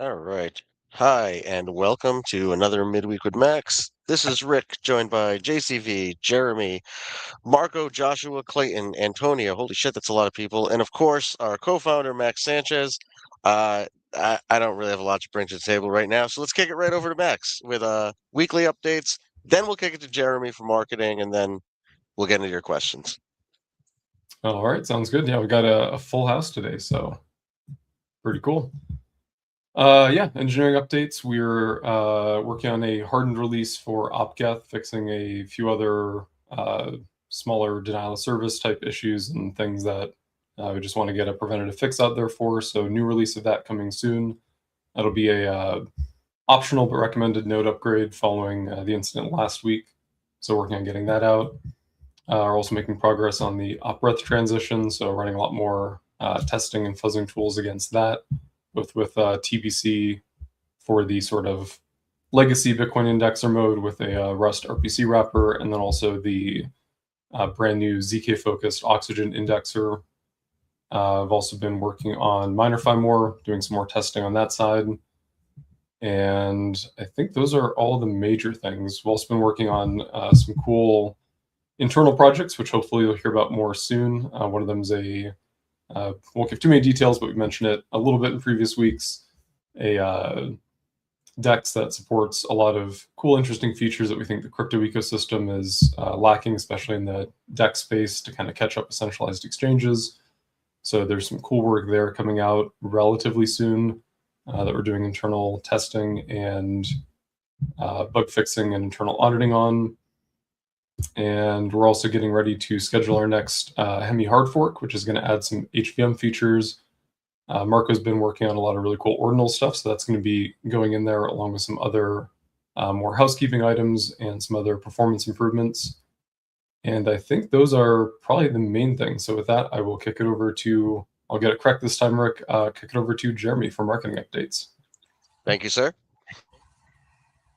All right. Hi, and welcome to another Midweek with Max. This is Rick, joined by JCV, Jeremy, Marco, Joshua, Clayton, Antonia. Holy shit, that's a lot of people. And of course, our co-founder, Max Sanchez. I don't really have a lot to bring to the table right now, so let's kick it right over to Max with weekly updates. Then we'll kick it to Jeremy for marketing, and then we'll get into your questions. All right, sounds good. Yeah, we got a full house today, so pretty cool. Engineering updates. We're working on a hardened release for opgeth, fixing a few other smaller denial of service type issues and things that we just want to get a preventative fix out there for. So new release of that coming soon. That'll be a optional but recommended node upgrade following the incident last week. So working on getting that out. We're also making progress on the op-breadth transition, so running a lot more testing and fuzzing tools against that, both with TBC for the sort of legacy Bitcoin indexer mode with a Rust RPC wrapper, and then also the brand new ZK-focused Oxygen indexer. I've also been working on Minerify more, doing some more testing on that side. And I think those are all the major things. We've also been working on some cool internal projects, which hopefully you'll hear about more soon. One of them is won't give too many details, but we mentioned it a little bit in previous weeks, a DEX that supports a lot of cool, interesting features that we think the crypto ecosystem is lacking, especially in the DEX space, to kind of catch up with centralized exchanges. So there's some cool work there coming out relatively soon that we're doing internal testing and bug fixing and internal auditing on. And we're also getting ready to schedule our next Hemi hard fork, which is going to add some HVM features. Marco's been working on a lot of really cool ordinal stuff, so that's going to be going in there along with some other more housekeeping items and some other performance improvements. And I think those are probably the main things. So with that, I will kick it over to, I'll get it correct this time, Rick, kick it over to Jeremy for marketing updates. Thank you, sir.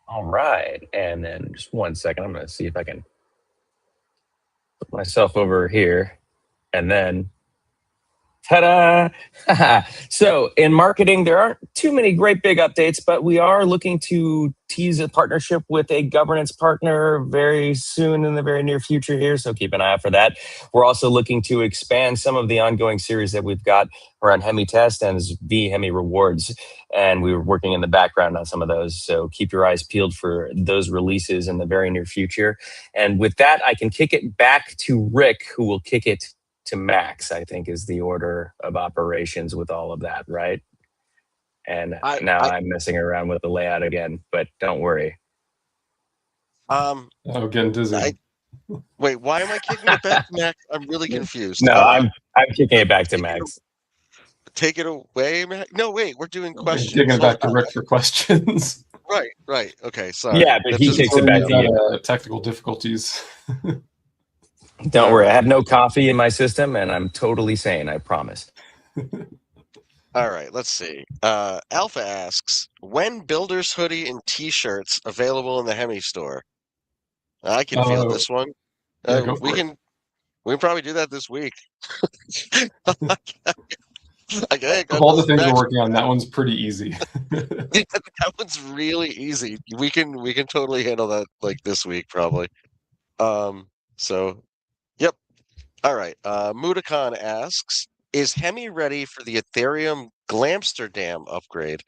All right. And then just 1 second, I'm going to see if I can put myself over here, and then ta-da! So in marketing, there aren't too many great big updates, but we are looking to tease a partnership with a governance partner very soon in the very near future here, so keep an eye out for that. We're also looking to expand some of the ongoing series that we've got around Hemi Test and the Hemi Rewards, and we were working in the background on some of those, so keep your eyes peeled for those releases in the very near future. And with that, I can kick it back to Rick, who will kick it to Max, I think, is the order of operations with all of that, right? And I'm messing around with the layout again, but don't worry. Getting dizzy. Wait, why am I kicking it back to Max? I'm really confused. No, I'm kicking it back to Max. Take it away, Max. No, wait, we're doing questions. Kicking it back to Rick for questions. Right. Okay, sorry. Yeah, but he kicks it back to you. Technical difficulties. Don't worry, I have no coffee in my system, and I'm totally sane, I promise. All right, let's see. Alpha asks, when Builder's hoodie and T-shirts available in the Hemi store? I can feel this one. We can probably do that this week. Of all the things we're working on, that one's pretty easy. That one's really easy. We can totally handle that like this week probably. So, yep. All right. Mudakan asks, is Hemi ready for the Ethereum Glamsterdam upgrade?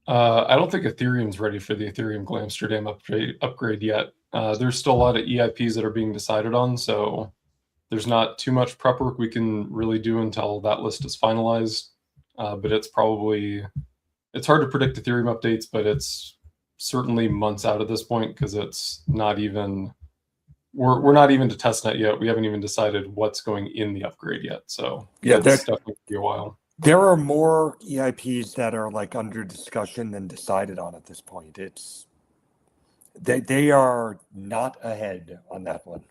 I don't think Ethereum's ready for the Ethereum Glamsterdam upgrade yet. There's still a lot of EIPs that are being decided on, so there's not too much prep work we can really do until that list is finalized. But it's hard to predict Ethereum updates, but it's certainly months out at this point because it's not even, we're not even to testnet yet. We haven't even decided what's going in the upgrade yet. So yeah, that's definitely going to be a while. There are more EIPs that are like under discussion than decided on at this point. They are not ahead on that one.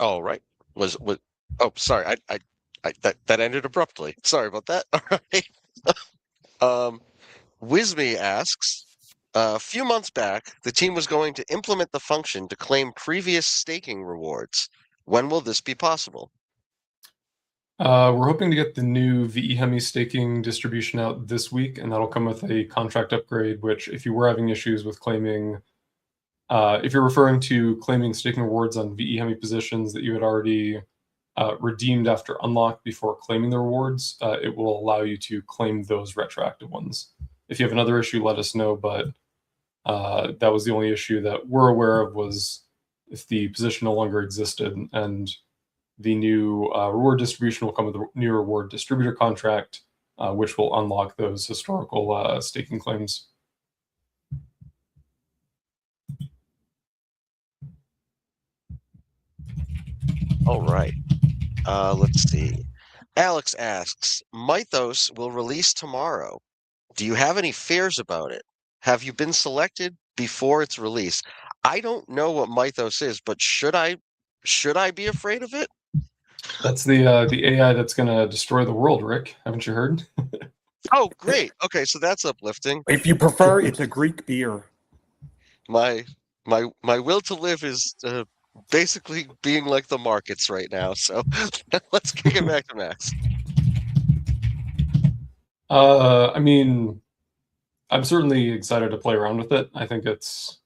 All right. Oh, sorry. That ended abruptly. Sorry about that. All right. Wizme asks, A few months back, the team was going to implement the function to claim previous staking rewards. When will this be possible? We're hoping to get the new VE Hemi staking distribution out this week, and that'll come with a contract upgrade, which if you were having issues with claiming, if you're referring to claiming staking rewards on VE Hemi positions that you had already redeemed after unlock before claiming the rewards, it will allow you to claim those retroactive ones. If you have another issue, let us know, but that was the only issue that we're aware of, was if the position no longer existed, and the new reward distribution will come with a new reward distributor contract, which will unlock those historical staking claims. All right. Let's see. Alex asks, Mythos will release tomorrow. Do you have any fears about it? Have you been selected before its release? I don't know what Mythos is, but should I be afraid of it? That's the AI that's going to destroy the world, Rick. Haven't you heard? Oh, great. Okay, so that's uplifting. If you prefer, it's a Greek beer. My will to live is basically being like the markets right now. So let's kick it back to Max. I mean, I'm certainly excited to play around with it. I think it's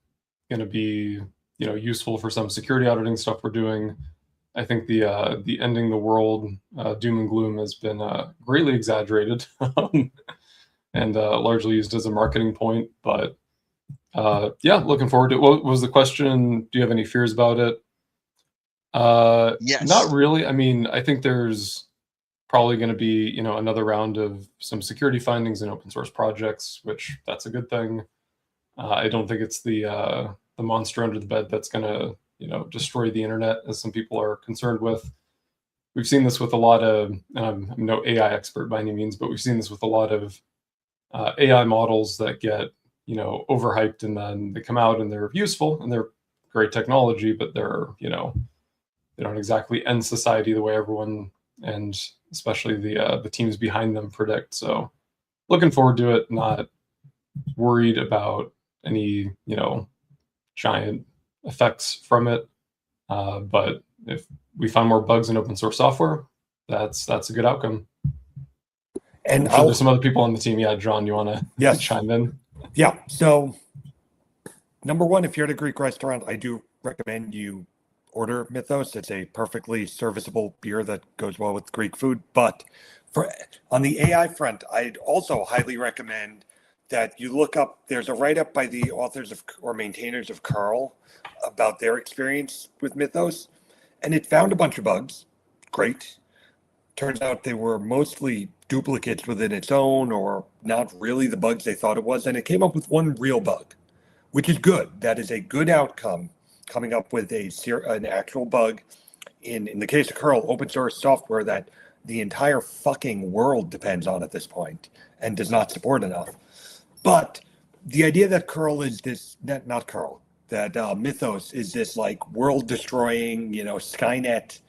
going to be, useful for some security auditing stuff we're doing. I think the ending the world doom and gloom has been greatly exaggerated and largely used as a marketing point. But yeah, looking forward to it. What was the question? Do you have any fears about it? Yes. Not really. I mean, I think there's probably going to be, another round of some security findings in open source projects, which that's a good thing. I don't think it's the monster under the bed that's going to, destroy the internet, as some people are concerned with. We've seen this with a lot of, and I'm no AI expert by any means, but we've seen this with a lot of AI models that get, overhyped, and then they come out and they're useful and they're great technology, but they're, they don't exactly end society the way everyone, and especially the teams behind them, predict. So looking forward to it, not worried about any, giant effects from it. But if we find more bugs in open source software, that's a good outcome. And I'm sure there's some other people on the team. Yeah, John, you want to chime in? Yeah. So, number one, if you're at a Greek restaurant, I do recommend you order Mythos. It's a perfectly serviceable beer that goes well with Greek food. But on the AI front, I'd also highly recommend that you look up. There's a write-up by the authors of or maintainers of Curl about their experience with Mythos, and it found a bunch of bugs. Great. Turns out they were mostly duplicates within its own, or not really the bugs they thought it was, and it came up with one real bug, which is good. That is a good outcome, coming up with an actual bug in the case of Curl, open source software that the entire fucking world depends on at this point and does not support enough. But the idea that Curl is this, not Curl, that Mythos is this like world destroying, Skynet,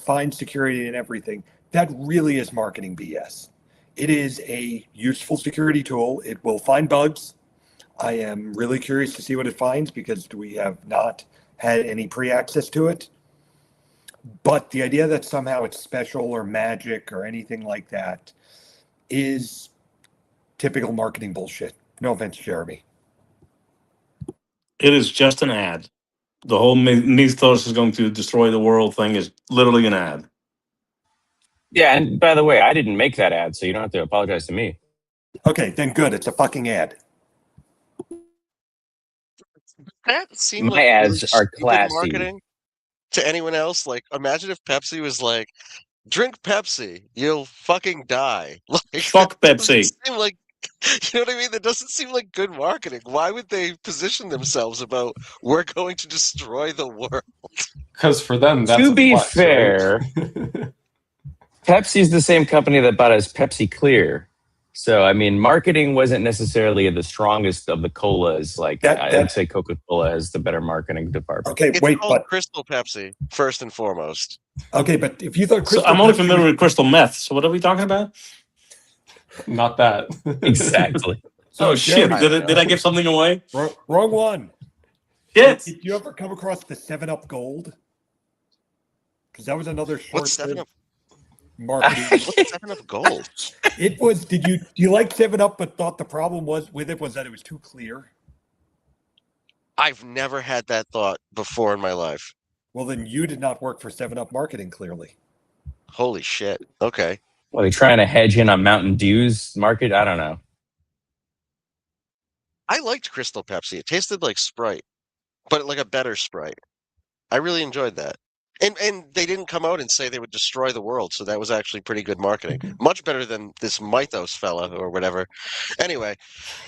find security and everything, that really is marketing BS. It is a useful security tool. It will find bugs. I am really curious to see what it finds, because we have not had any pre-access to it. But the idea that somehow it's special or magic or anything like that is typical marketing bullshit. No offense, Jeremy. It is just an ad. The whole Mythos is going to destroy the world thing is literally an ad. Yeah, and by the way, I didn't make that ad, so you don't have to apologize to me. Okay, then good. It's a fucking ad. That seemed My like ads really are stupid classy. marketing to anyone else. Like, imagine if Pepsi was like, "Drink Pepsi, you'll fucking die." Like, Fuck that doesn't Pepsi. seem like, you know what I mean? That doesn't seem like good marketing. Why would they position themselves about "we're going to destroy the world"? Because for them, that's To a be flex, fair, right? Pepsi's the same company that bought us Pepsi Clear. So, I mean, marketing wasn't necessarily the strongest of the colas. Like, I'd say Coca-Cola has the better marketing department. Okay, It's wait, called but Crystal Pepsi, first and foremost. okay, but if you thought So Crystal I'm only Pepsi familiar was- with crystal meth. So what are we talking about? Not that. Exactly. So, Oh shit! Jeremy, Did I give something away? wrong one. Shit! Did you ever come across the 7-Up Gold? Because that was another What's Seven short-term Up? marketing. What's 7-Up Gold? It was. Do you like 7-Up, but thought the problem was with it was that it was too clear? I've never had that thought before in my life. Well, then you did not work for 7-Up marketing, clearly. Holy shit. Okay. Are they trying to hedge in on Mountain Dew's market? I don't know. I liked Crystal Pepsi. It tasted like Sprite, but like a better Sprite. I really enjoyed that. And they didn't come out and say they would destroy the world, so that was actually pretty good marketing. Much better than this Mythos fella or whatever. Anyway,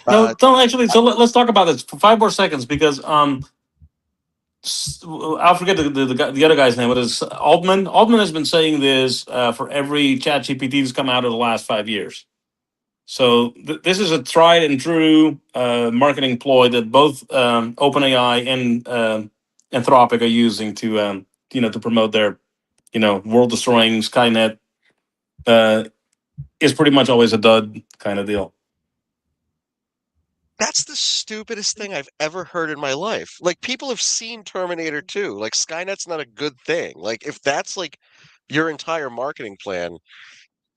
No, don't actually. So let's talk about this for 5 more seconds because I'll forget the other guy's name. What is Altman? Altman has been saying this for every chat GPT that's come out of the last 5 years. So this is a tried and true marketing ploy that both OpenAI and Anthropic are using to to promote their world destroying Skynet. Is pretty much always a dud kind of deal. that's the stupidest thing I've ever heard in my life. Like, people have seen Terminator 2. Like, Skynet's not a good thing. Like, if that's like your entire marketing plan,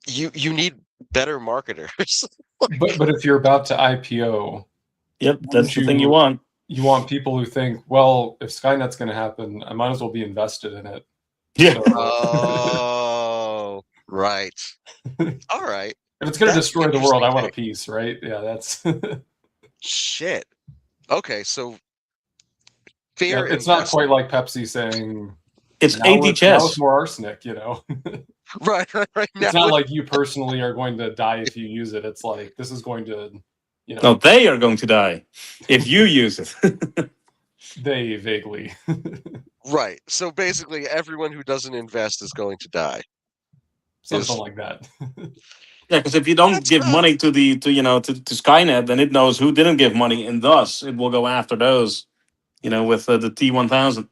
you need better marketers. But if you're about to IPO, Yep, that's the thing you want. You want people who think, well, if Skynet's going to happen, I might as well be invested in it. Yeah. So, Oh, right. All right. if it's going to That's destroy the world, I want a interesting piece, right? Yeah, that's. Shit. Okay, so Yeah, fear it's not investing. quite like Pepsi saying It's now ADHS. with more arsenic, Right. It's not like you personally are going to die if you use it. It's like this is going to, No, they are going to die if you use it. they vaguely. Right. So basically, everyone who doesn't invest is going to die. Something like that. Yeah, because if you don't That's give rough. money to to Skynet, then it knows who didn't give money, and thus it will go after those, with the T1000.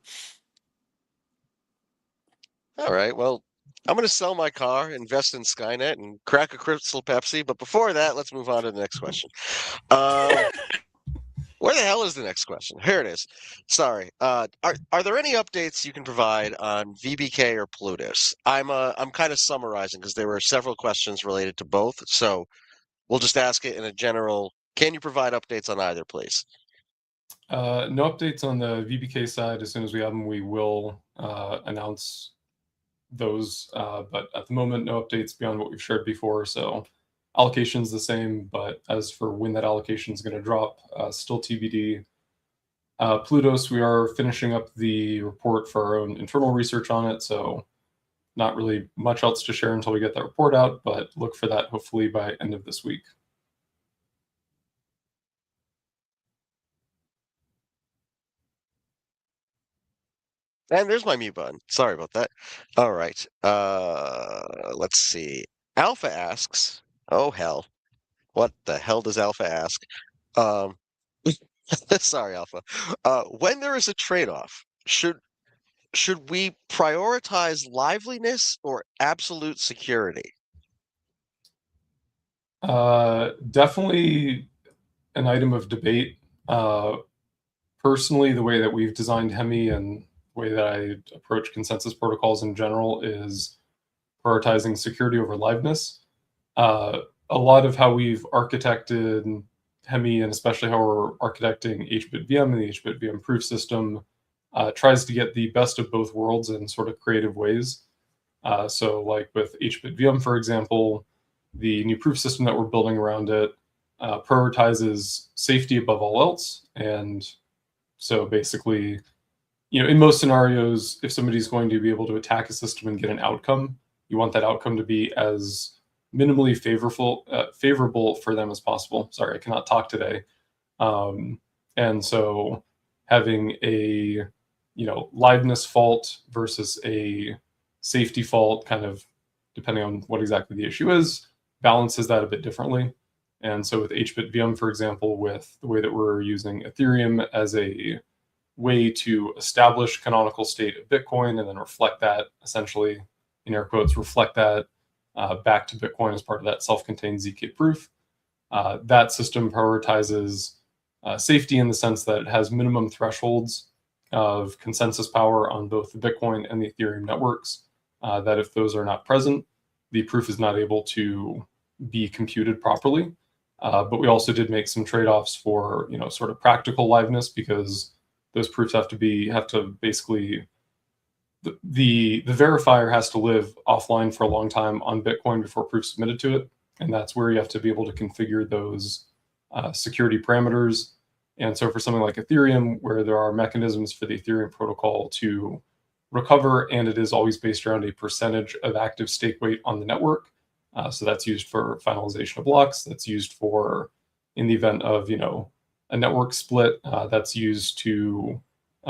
All right. Well, I'm going to sell my car, invest in Skynet, and crack a Crystal Pepsi. But before that, let's move on to the next question. Where the hell is the next question? Here it is. Sorry. Are there any updates you can provide on VBK or Plutus? I'm kind of summarizing because there were several questions related to both. So we'll just ask it in a general. Can you provide updates on either, please? No updates on the VBK side. As soon as we have them, we will announce those. But at the moment, no updates beyond what we've shared before. So allocation's the same, but as for when that allocation is going to drop, still TBD. Plutos, we are finishing up the report for our own internal research on it, so not really much else to share until we get that report out, but look for that hopefully by end of this week. And there's my mute button. Sorry about that. All right. Let's see. Alpha asks, oh hell. What the hell does Alpha ask? Um, sorry, Alpha. When there is a trade-off, should we prioritize liveliness or absolute security? Definitely an item of debate. Personally, the way that we've designed Hemi and the way that I approach consensus protocols in general is prioritizing security over liveness. A lot of how we've architected Hemi, and especially how we're architecting HBitVM and the HBitVM proof system, tries to get the best of both worlds in sort of creative ways. So like with HBitVM, for example, the new proof system that we're building around it prioritizes safety above all else. And so basically, in most scenarios, if somebody's going to be able to attack a system and get an outcome, you want that outcome to be as minimally favorable for them as possible. Sorry, I cannot talk today. And so having a liveness fault versus a safety fault, kind of depending on what exactly the issue is, balances that a bit differently. And so with HBitVM, for example, with the way that we're using Ethereum as a way to establish canonical state of Bitcoin and then reflect that, essentially, in air quotes, reflect that back to Bitcoin as part of that self-contained ZK proof. That system prioritizes safety in the sense that it has minimum thresholds of consensus power on both the Bitcoin and the Ethereum networks, that if those are not present, the proof is not able to be computed properly. But we also did make some trade-offs for, sort of practical liveness, because those proofs have to basically, the verifier has to live offline for a long time on Bitcoin before proof submitted to it. And that's where you have to be able to configure those security parameters. And so for something like Ethereum, where there are mechanisms for the Ethereum protocol to recover, and it is always based around a percentage of active stake weight on the network. So that's used for finalization of blocks. That's used for, in the event of, a network split, that's used to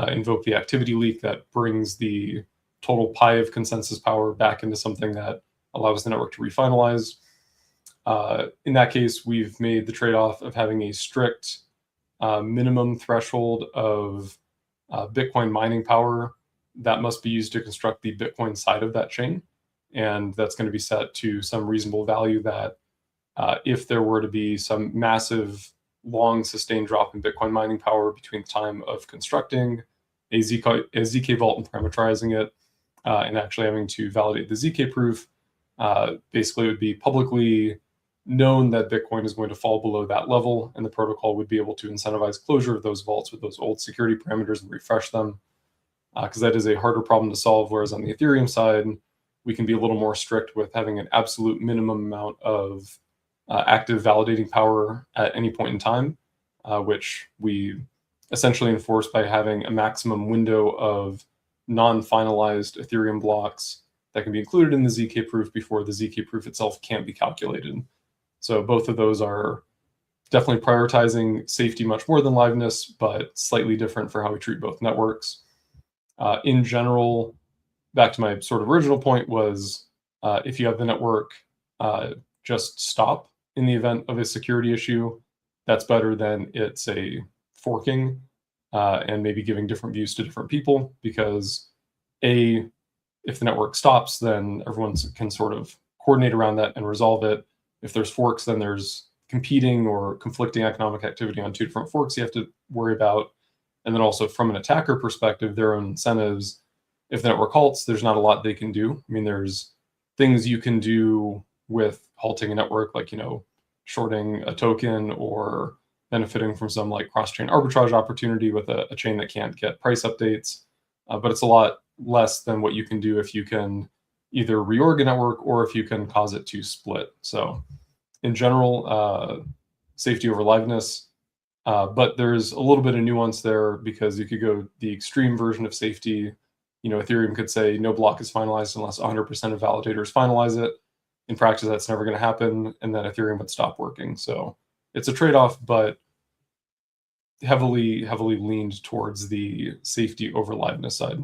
invoke the activity leak that brings the total pie of consensus power back into something that allows the network to refinalize. In that case, we've made the trade-off of having a strict minimum threshold of Bitcoin mining power that must be used to construct the Bitcoin side of that chain. And that's going to be set to some reasonable value that if there were to be some massive, long, sustained drop in Bitcoin mining power between the time of constructing a ZK vault and parameterizing it and actually having to validate the ZK proof, basically it would be publicly known that Bitcoin is going to fall below that level, and the protocol would be able to incentivize closure of those vaults with those old security parameters and refresh them, because that is a harder problem to solve. Whereas on the Ethereum side, we can be a little more strict with having an absolute minimum amount of active validating power at any point in time, which we essentially enforce by having a maximum window of non-finalized Ethereum blocks that can be included in the ZK proof before the ZK proof itself can't be calculated. So both of those are definitely prioritizing safety much more than liveness, but slightly different for how we treat both networks. In general, back to my sort of original point was, if you have the network just stop in the event of a security issue, that's better than it's a forking and maybe giving different views to different people, because if the network stops, then everyone can sort of coordinate around that and resolve it. If there's forks, then there's competing or conflicting economic activity on two different forks you have to worry about. And then also from an attacker perspective, their own incentives. If the network halts, there's not a lot they can do. I mean, there's things you can do with halting a network, like, shorting a token or benefiting from some like cross-chain arbitrage opportunity with a chain that can't get price updates. But it's a lot less than what you can do if you can either reorg a network or if you can cause it to split. So in general, safety over liveness, but there's a little bit of nuance there, because you could go the extreme version of safety. Ethereum could say no block is finalized unless 100% of validators finalize it. In practice, that's never going to happen, and then Ethereum would stop working. So it's a trade-off, but heavily leaned towards the safety over liveness side.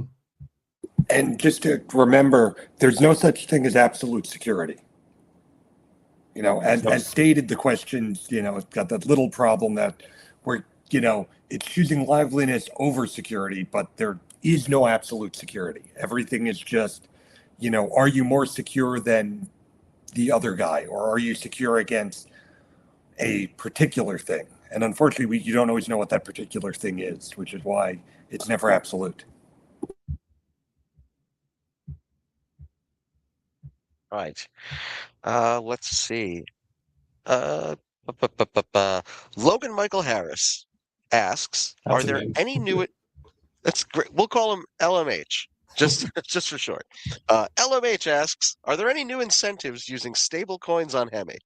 And just to remember, there's no such thing as absolute security. As stated, the questions, it's got that little problem that where, it's choosing liveliness over security, but there is no absolute security. Everything is just, are you more secure than the other guy, or are you secure against a particular thing? And unfortunately, you don't always know what that particular thing is, which is why it's never absolute. Right. Let's see. Logan Michael Harris asks, That's are a there name. any new... That's great. We'll call him LMH, just for short. LMH asks, are there any new incentives using stable coins on Hemi?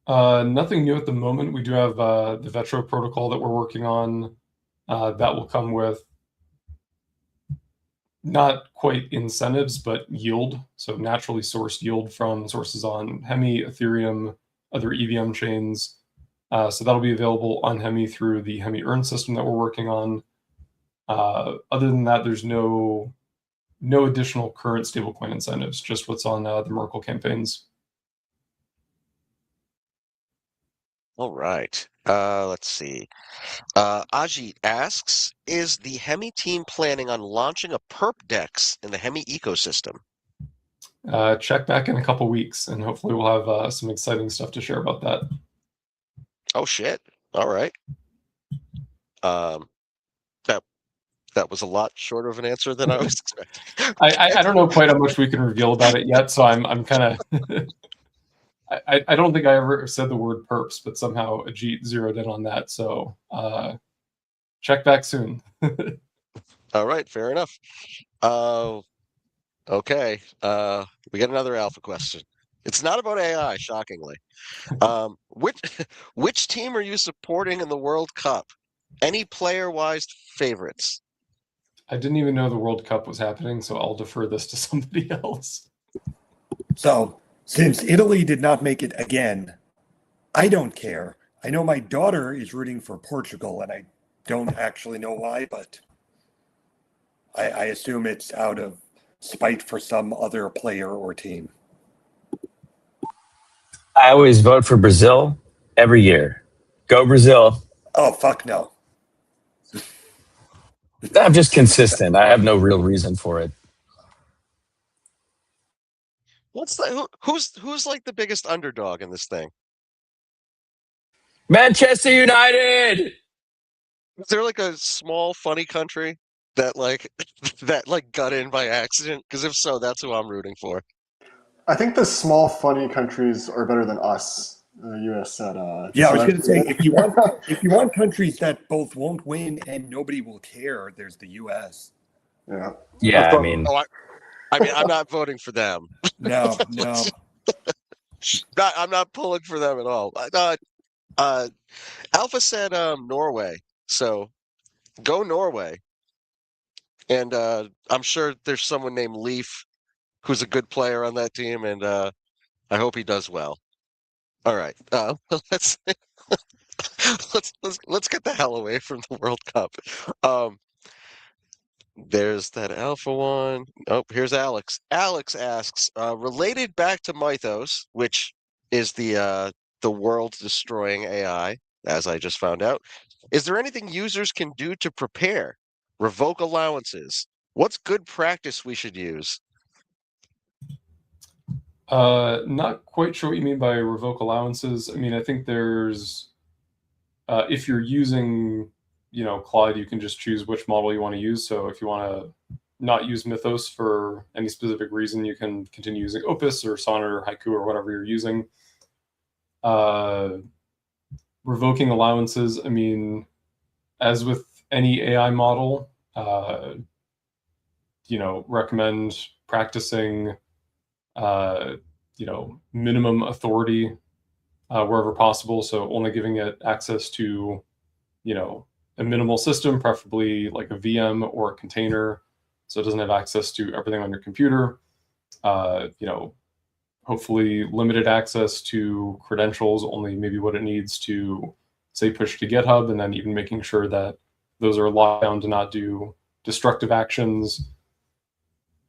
Nothing new at the moment. We do have the Vetro protocol that we're working on that will come with not quite incentives, but yield. So naturally sourced yield from sources on Hemi, Ethereum, other EVM chains. So that'll be available on Hemi through the Hemi Earn system that we're working on. Other than that, there's no additional current stablecoin incentives, just what's on the Merkle campaigns. All right. Let's see. Ajit asks, is the Hemi team planning on launching a perp DEX in the Hemi ecosystem? Check back in a couple weeks, and hopefully we'll have some exciting stuff to share about that. Oh shit! All right. That was a lot shorter of an answer than I was expecting. I don't know quite how much we can reveal about it yet, so I'm kind of. I don't think I ever said the word perps, but somehow Ajit zeroed in on that. So check back soon. All right, fair enough. Okay. We got another alpha question. It's not about AI, shockingly. Which which team are you supporting in the World Cup? Any player-wise favorites? I didn't even know the World Cup was happening, so I'll defer this to somebody else. So, since Italy did not make it again, I don't care. I know my daughter is rooting for Portugal, and I don't actually know why, but I assume it's out of spite for some other player or team. I always vote for Brazil every year. Go Brazil. Oh, fuck no. I'm just consistent. I have no real reason for it. What's the who's like the biggest underdog in this thing? Manchester United. Is there like a small funny country that like that like got in by accident? Because if so, that's who I'm rooting for. I think the small, funny countries are better than us. The U.S. said. Yeah, I was going to say if you want countries that both won't win and nobody will care, there's the U.S. Yeah. Yeah, I mean, I mean, I'm not voting for them. No. I'm not pulling for them at all. Alpha said Norway, so go Norway. And I'm sure there's someone named Leaf who's a good player on that team, and I hope he does well. All right, let's let's get the hell away from the World Cup. There's that alpha one. Oh, here's Alex. Alex asks, related back to Mythos, which is the world-destroying AI, as I just found out. Is there anything users can do to prepare? Revoke allowances. What's good practice we should use? Not quite sure what you mean by revoke allowances. I mean, I think there's, if you're using, Claude, you can just choose which model you want to use. So if you want to not use Mythos for any specific reason, you can continue using Opus or Sonnet or Haiku or whatever you're using. Revoking allowances, I mean, as with any AI model, recommend practicing minimum authority wherever possible. So only giving it access to, a minimal system, preferably like a VM or a container, so it doesn't have access to everything on your computer. Hopefully limited access to credentials, only maybe what it needs to, say, push to GitHub, and then even making sure that those are locked down to not do destructive actions.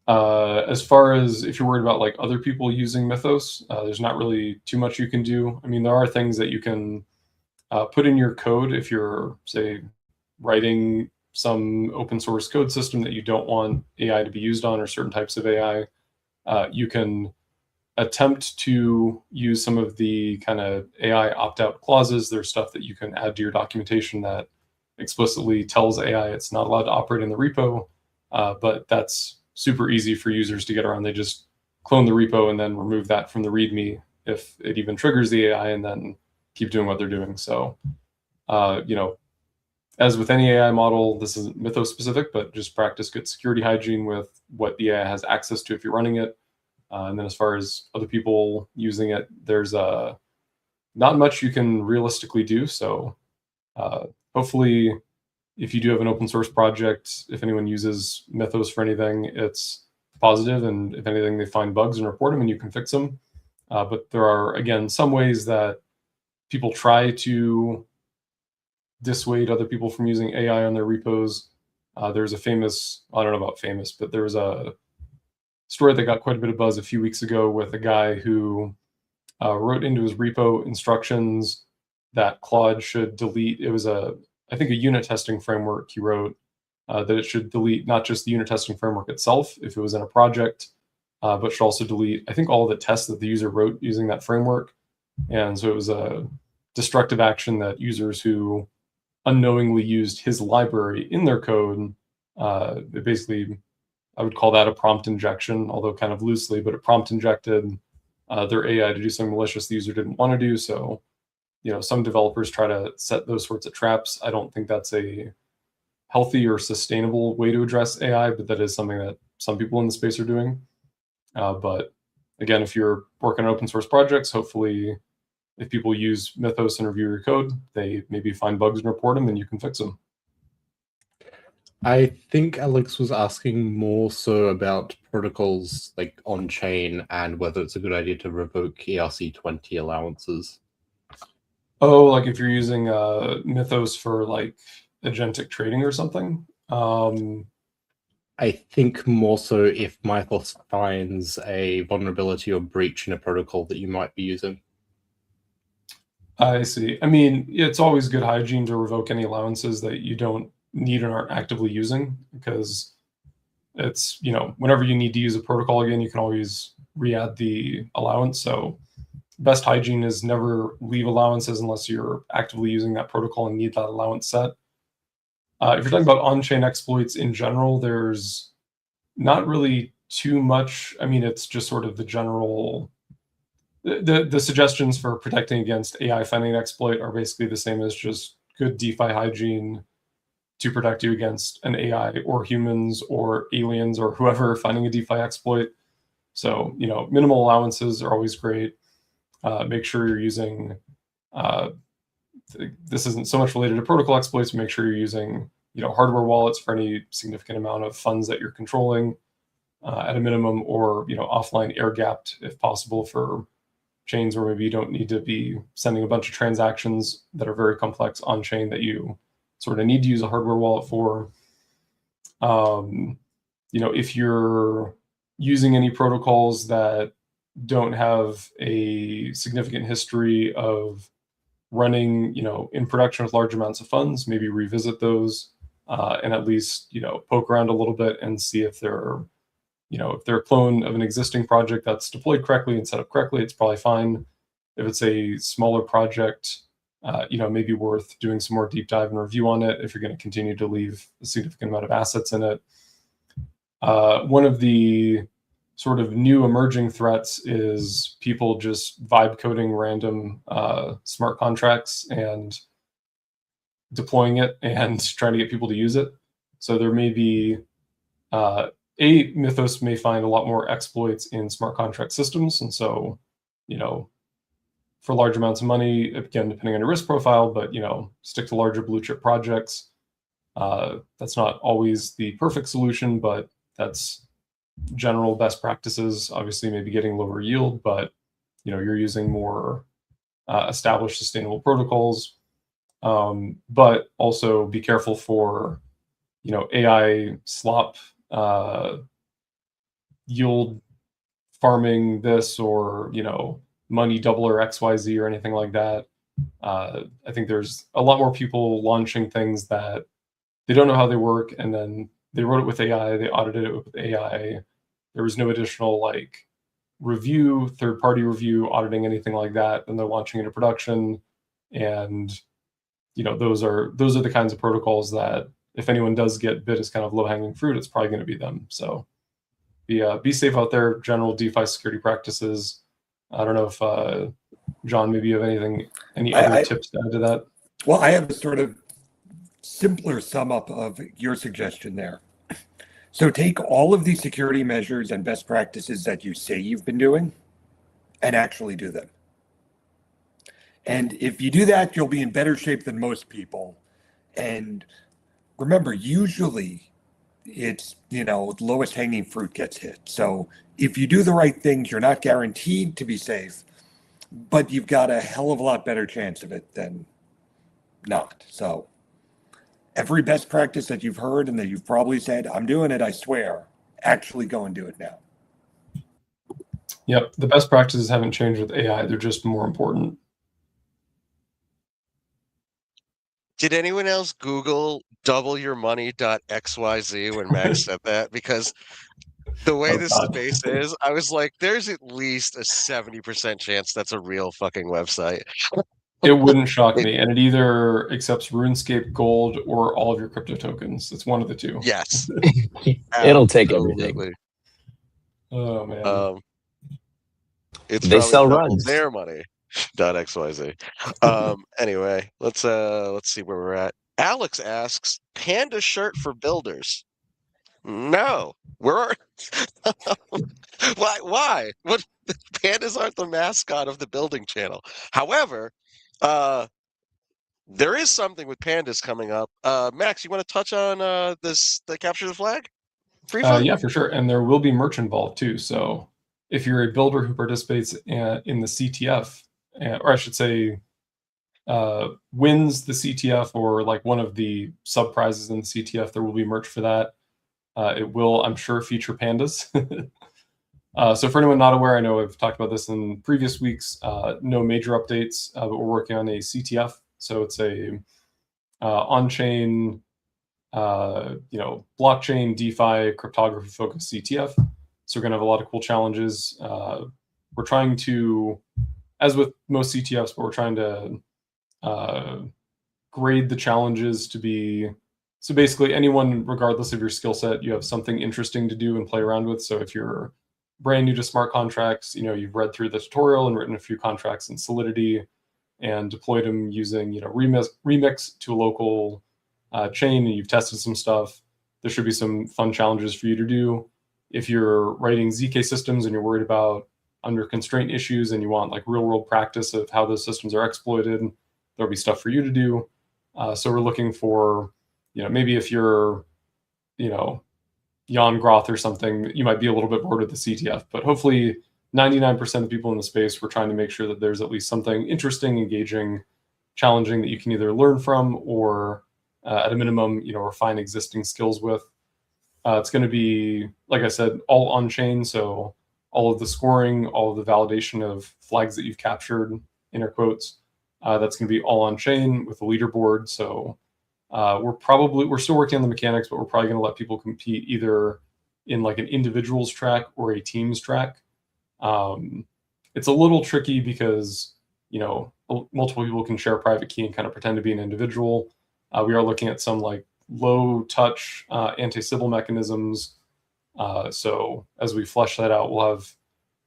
As far as if you're worried about like other people using Mythos, there's not really too much you can do. I mean, there are things that you can put in your code if you're, say, writing some open source code system that you don't want AI to be used on, or certain types of AI. You can attempt to use some of the kind of AI opt-out clauses. There's stuff that you can add to your documentation that explicitly tells AI it's not allowed to operate in the repo, but that's super easy for users to get around. They just clone the repo and then remove that from the README if it even triggers the AI, and then keep doing what they're doing. So, as with any AI model, this isn't Mythos specific, but just practice good security hygiene with what the AI has access to if you're running it. And then as far as other people using it, there's not much you can realistically do. So hopefully, if you do have an open source project, if anyone uses Mythos for anything, it's positive. And if anything, they find bugs and report them, and you can fix them. But there are, again, some ways that people try to dissuade other people from using AI on their repos. There's a famous, I don't know about famous, but there was a story that got quite a bit of buzz a few weeks ago with a guy who wrote into his repo instructions that Claude should delete. It was I think a unit testing framework he wrote, that it should delete not just the unit testing framework itself if it was in a project, but should also delete, I think, all the tests that the user wrote using that framework. And so it was a destructive action that users who unknowingly used his library in their code, it basically, I would call that a prompt injection, although kind of loosely, but it prompt injected their AI to do something malicious the user didn't want to do. So, some developers try to set those sorts of traps. I don't think that's a healthy or sustainable way to address AI, but that is something that some people in the space are doing. But again, if you're working on open source projects, hopefully if people use Mythos and review your code, they maybe find bugs and report them and you can fix them. I think Alex was asking more so about protocols like on-chain and whether it's a good idea to revoke ERC20 allowances. Oh, like if you're using Mythos for like agentic trading or something? I think more so if Mythos finds a vulnerability or breach in a protocol that you might be using. I see. I mean, it's always good hygiene to revoke any allowances that you don't need and aren't actively using, because it's, whenever you need to use a protocol again, you can always re-add the allowance. So best hygiene is never leave allowances unless you're actively using that protocol and need that allowance set. If you're talking about on-chain exploits in general, there's not really too much. I mean, it's just sort of the general, the suggestions for protecting against AI finding an exploit are basically the same as just good DeFi hygiene to protect you against an AI or humans or aliens or whoever finding a DeFi exploit. So, minimal allowances are always great. Make sure you're using, this isn't so much related to protocol exploits, but make sure you're using, hardware wallets for any significant amount of funds that you're controlling at a minimum, or, offline air gapped if possible for chains where maybe you don't need to be sending a bunch of transactions that are very complex on chain that you sort of need to use a hardware wallet for. If you're using any protocols that don't have a significant history of running, in production with large amounts of funds, maybe revisit those and at least, poke around a little bit and see if they're, if they're a clone of an existing project that's deployed correctly and set up correctly, it's probably fine. If it's a smaller project, maybe worth doing some more deep dive and review on it if you're going to continue to leave a significant amount of assets in it. One of the sort of new emerging threats is people just vibe coding random smart contracts and deploying it and trying to get people to use it. So there may be, Mythos may find a lot more exploits in smart contract systems. And so, for large amounts of money, again, depending on your risk profile, but, stick to larger blue chip projects. That's not always the perfect solution, but that's general best practices. Obviously, maybe getting lower yield, but, you're using more established sustainable protocols. But also be careful for, AI slop, yield farming this, or, money doubler XYZ or anything like that. I think there's a lot more people launching things that they don't know how they work, and then they wrote it with AI, they audited it with AI. There was no additional review, third-party review, auditing, anything like that. Then they're launching into production, and those are the kinds of protocols that if anyone does get bit as kind of low-hanging fruit, it's probably going to be them. So be safe out there. General DeFi security practices. I don't know if John, maybe you have any other tips to add to that? Well, I have a sort of simpler sum up of your suggestion there. So take all of these security measures and best practices that you say you've been doing and actually do them. And if you do that, you'll be in better shape than most people. And remember, usually it's, lowest hanging fruit gets hit. So if you do the right things, you're not guaranteed to be safe, but you've got a hell of a lot better chance of it than not. So every best practice that you've heard and that you've probably said, I'm doing it, I swear, actually go and do it now. Yep. The best practices haven't changed with AI. They're just more important. Did anyone else Google doubleyourmoney.xyz when Max said that? Because The way Oh, this God. space is, I was like, there's at least a 70% chance that's a real fucking website. It wouldn't shock It- me, and it either accepts RuneScape Gold or all of your crypto tokens. It's one of the two. Yes, It'll take everything. absolutely. Oh man. It's They probably sell double runs. their money. .xyz. Anyway, let's see where we're at. Alex asks, "Panda shirt for builders?" No, where are? Why? Why? What? Pandas aren't the mascot of the building channel. However, there is something with pandas coming up. Max, you want to touch on the capture the flag free fund? Yeah, for sure. And there will be merch involved too. So if you're a builder who participates in the CTF, or I should say, wins the CTF or like one of the sub prizes in the CTF, there will be merch for that. It will, I'm sure, feature pandas. So for anyone not aware, I know I've talked about this in previous weeks. No major updates, but we're working on a CTF. So it's a on-chain, blockchain, DeFi, cryptography focused CTF. So we're going to have a lot of cool challenges. We're trying to, as with most CTFs, but we're trying to grade the challenges to be, so basically anyone, regardless of your skill set, you have something interesting to do and play around with. So if you're brand new to smart contracts, you've read through the tutorial and written a few contracts in Solidity and deployed them using, remix to a local chain, and you've tested some stuff, there should be some fun challenges for you to do. If you're writing ZK systems and you're worried about under constraint issues and you want like real world practice of how those systems are exploited, there'll be stuff for you to do. So we're looking for, maybe if you're, Jan Groth or something, you might be a little bit bored with the CTF, but hopefully 99% of people in the space, we're trying to make sure that there's at least something interesting, engaging, challenging that you can either learn from or at a minimum, refine existing skills with. It's going to be, like I said, all on chain. So all of the scoring, all of the validation of flags that you've captured, in air quotes, that's going to be all on chain with a leaderboard. So we're still working on the mechanics, but we're probably going to let people compete either in like an individuals track or a teams track. It's a little tricky because, multiple people can share a private key and kind of pretend to be an individual. We are looking at some like low touch anti-Sybil mechanisms. So as we flesh that out, we'll have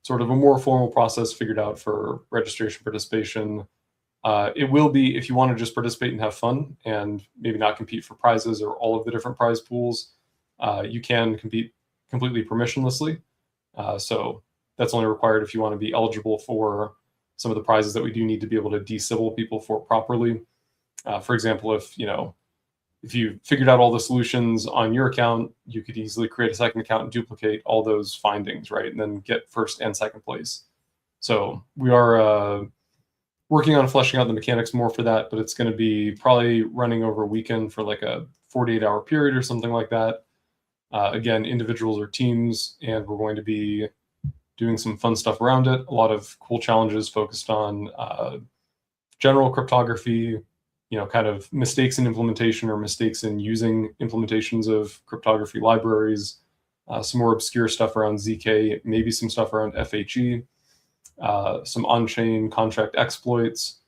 sort of a more formal process figured out for registration participation. It will be, if you want to just participate and have fun and maybe not compete for prizes or all of the different prize pools, you can compete completely permissionlessly. So that's only required if you want to be eligible for some of the prizes that we do need to be able to de-Sybil people for properly. For example, if you figured out all the solutions on your account, you could easily create a second account and duplicate all those findings, right? And then get first and second place. So we are working on fleshing out the mechanics more for that, but it's going to be probably running over a weekend for like a 48-hour period or something like that. Again, individuals or teams, and we're going to be doing some fun stuff around it. A lot of cool challenges focused on general cryptography, kind of mistakes in implementation or mistakes in using implementations of cryptography libraries, some more obscure stuff around ZK, maybe some stuff around FHE, some on-chain contract exploits,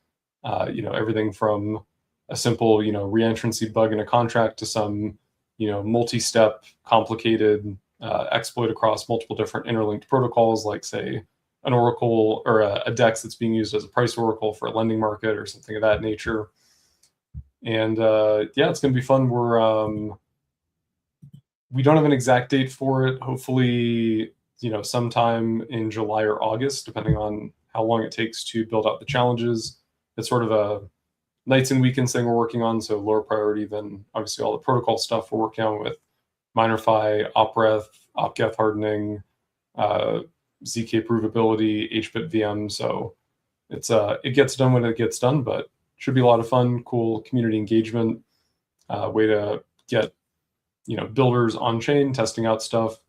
everything from a simple, reentrancy bug in a contract to some, multi-step complicated exploit across multiple different interlinked protocols, like say an oracle or a DEX that's being used as a price oracle for a lending market or something of that nature. And it's going to be fun. We don't have an exact date for it. Hopefully, sometime in July or August, depending on how long it takes to build out the challenges. It's sort of a nights and weekends thing we're working on, so lower priority than obviously all the protocol stuff we're working on with MinerFi, OpReth, OpGeth hardening, ZK provability, HBit VM. So it gets done when it gets done, but should be a lot of fun, cool community engagement, way to get builders on chain testing out stuff.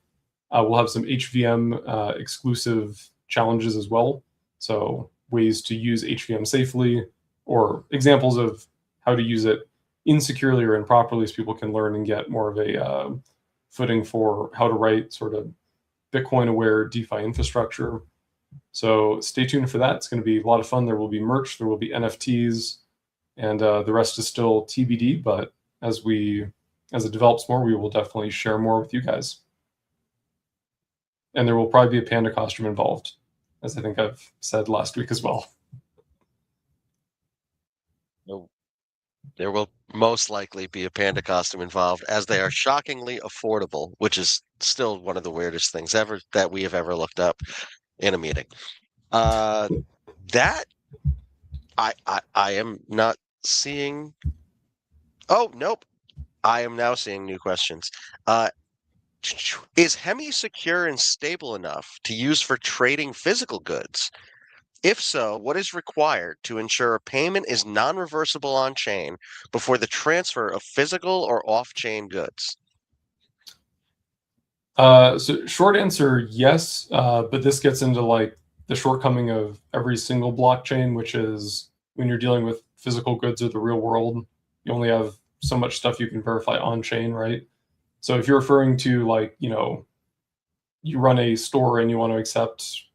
We'll have some HVM exclusive challenges as well. So ways to use HVM safely, or examples of how to use it insecurely or improperly, so people can learn and get more of a footing for how to write sort of Bitcoin-aware DeFi infrastructure. So stay tuned for that. It's going to be a lot of fun. There will be merch, there will be NFTs, and the rest is still TBD. But as it develops more, we will definitely share more with you guys. And there will probably be a panda costume involved, as I think I've said last week as well. There will most likely be a panda costume involved, as they are shockingly affordable, which is still one of the weirdest things ever that we have ever looked up in a meeting. That I am not seeing. Oh, nope. I am now seeing new questions. Is Hemi secure and stable enough to use for trading physical goods? If so, what is required to ensure a payment is non-reversible on-chain before the transfer of physical or off-chain goods? So short answer, yes, but this gets into like the shortcoming of every single blockchain, which is when you're dealing with physical goods or the real world, you only have so much stuff you can verify on-chain, right? So if you're referring to like, you run a store and you want to accept,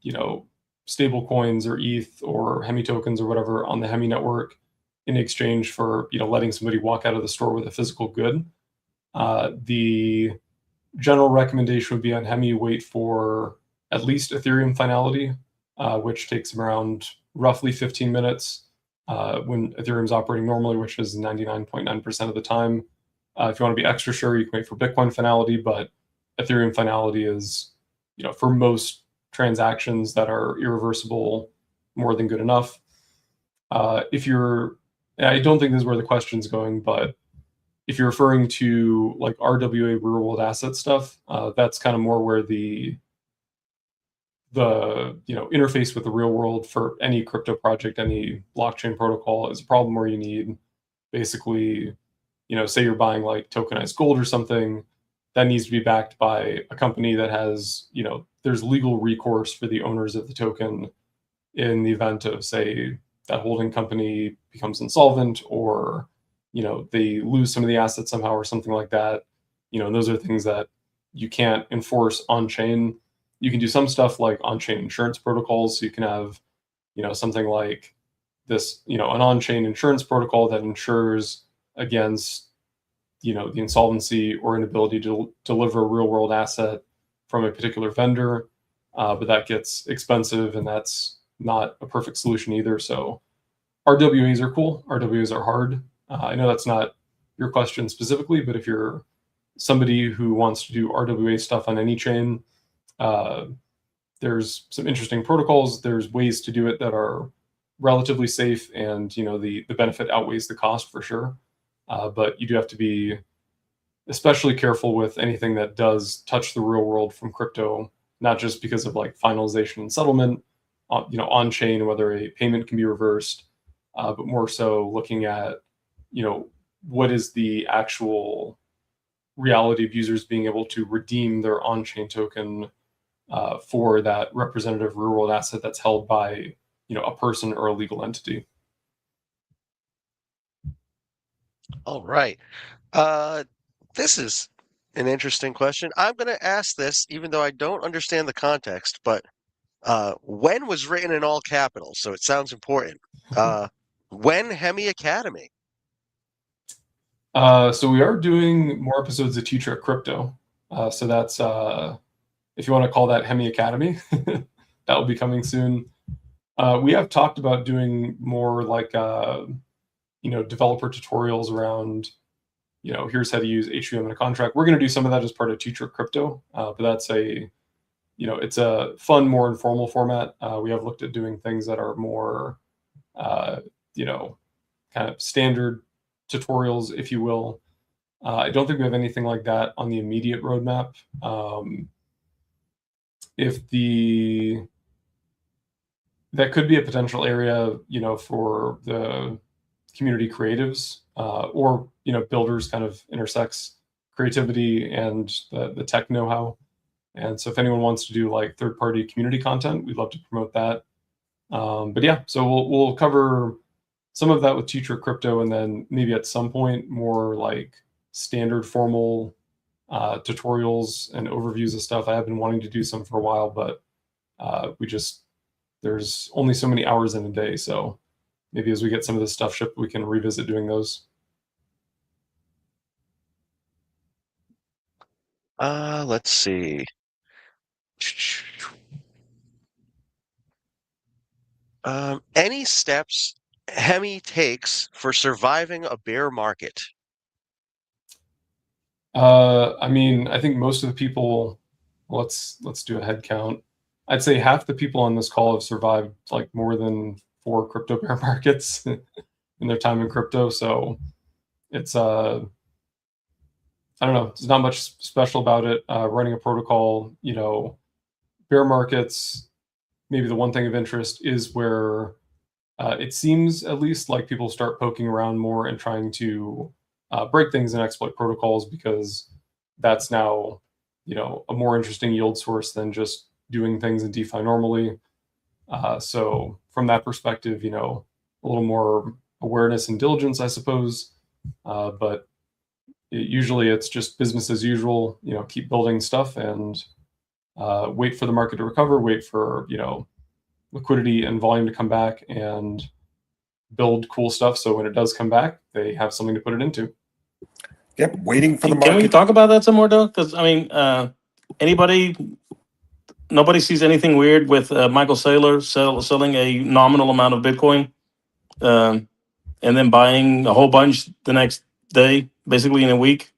stable coins or ETH or Hemi tokens or whatever on the Hemi network in exchange for, letting somebody walk out of the store with a physical good, the general recommendation would be on Hemi, wait for at least Ethereum finality, which takes around roughly 15 minutes when Ethereum's operating normally, which is 99.9% of the time. If you want to be extra sure, you can wait for Bitcoin finality, but Ethereum finality is, for most transactions that are irreversible, more than good enough. I don't think this is where the question's going, but if you're referring to like RWA real world asset stuff, that's kind of more where the interface with the real world for any crypto project, any blockchain protocol is a problem where you need basically, say you're buying like tokenized gold or something, that needs to be backed by a company that has, there's legal recourse for the owners of the token in the event of, say, that holding company becomes insolvent or they lose some of the assets somehow or something like that. And those are things that you can't enforce on chain. You can do some stuff like on-chain insurance protocols. So you can have, something like this, an on-chain insurance protocol that insures against, the insolvency or inability to deliver a real world asset from a particular vendor. But that gets expensive and that's not a perfect solution either. So RWAs are cool. RWAs are hard. I know that's not your question specifically, but if you're somebody who wants to do RWA stuff on any chain, there's some interesting protocols. There's ways to do it that are relatively safe, and the benefit outweighs the cost for sure. But you do have to be especially careful with anything that does touch the real world from crypto, not just because of like finalization and settlement, on chain, whether a payment can be reversed, but more so looking at what is the actual reality of users being able to redeem their on-chain token for that representative real-world asset that's held by a person or a legal entity. All right. This is an interesting question. I'm going to ask this, even though I don't understand the context, but when was written in all capitals, so it sounds important. When Hemi Academy? So we are doing more episodes of Teacher at Crypto. So that's, if you want to call that Hemi Academy, that will be coming soon. We have talked about doing more like, developer tutorials around, here's how to use HVM in a contract. We're going to do some of that as part of Teacher at Crypto, but that's it's a fun, more informal format. We have looked at doing things that are more, kind of standard tutorials, if you will. I don't think we have anything like that on the immediate roadmap. That could be a potential area, for the community creatives or builders, kind of intersects creativity and the tech know-how. And so if anyone wants to do like third-party community content, we'd love to promote that. But yeah, so we'll cover some of that with Teacher Crypto, and then maybe at some point more like standard formal tutorials and overviews of stuff. I have been wanting to do some for a while, but there's only so many hours in a day. So maybe as we get some of this stuff shipped, we can revisit doing those. Let's see. Any steps Hemi takes for surviving a bear market? I mean, I think most of the people, let's do a head count. I'd say half the people on this call have survived like more than 4 crypto bear markets in their time in crypto. So it's I don't know, there's not much special about it. Running a protocol, bear markets, maybe the one thing of interest is where it seems at least like people start poking around more and trying to break things and exploit protocols, because that's now, a more interesting yield source than just doing things in DeFi normally. So from that perspective, a little more awareness and diligence, I suppose. But usually it's just business as usual, keep building stuff and wait for the market to recover, wait for, liquidity and volume to come back and build cool stuff. So when it does come back, they have something to put it into. Yep, waiting for the market. Can we talk about that some more, though? Because, I mean, nobody sees anything weird with Michael Saylor selling a nominal amount of Bitcoin and then buying a whole bunch the next day, basically in a week.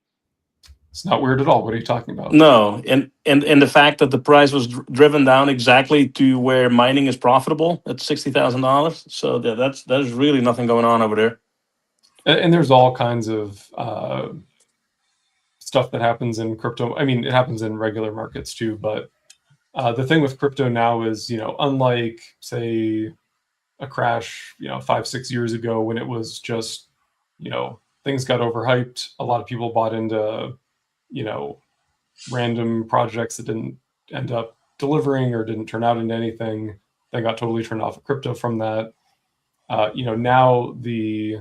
It's not weird at all. What are you talking about? No, and the fact that the price was driven down exactly to where mining is profitable at $60,000. So there's really nothing going on over there. And there's all kinds of stuff that happens in crypto. I mean, it happens in regular markets too. But the thing with crypto now is, unlike say a crash, 5-6 years ago when it was just, things got overhyped. A lot of people bought into, random projects that didn't end up delivering or didn't turn out into anything. They got totally turned off of crypto from that. Now the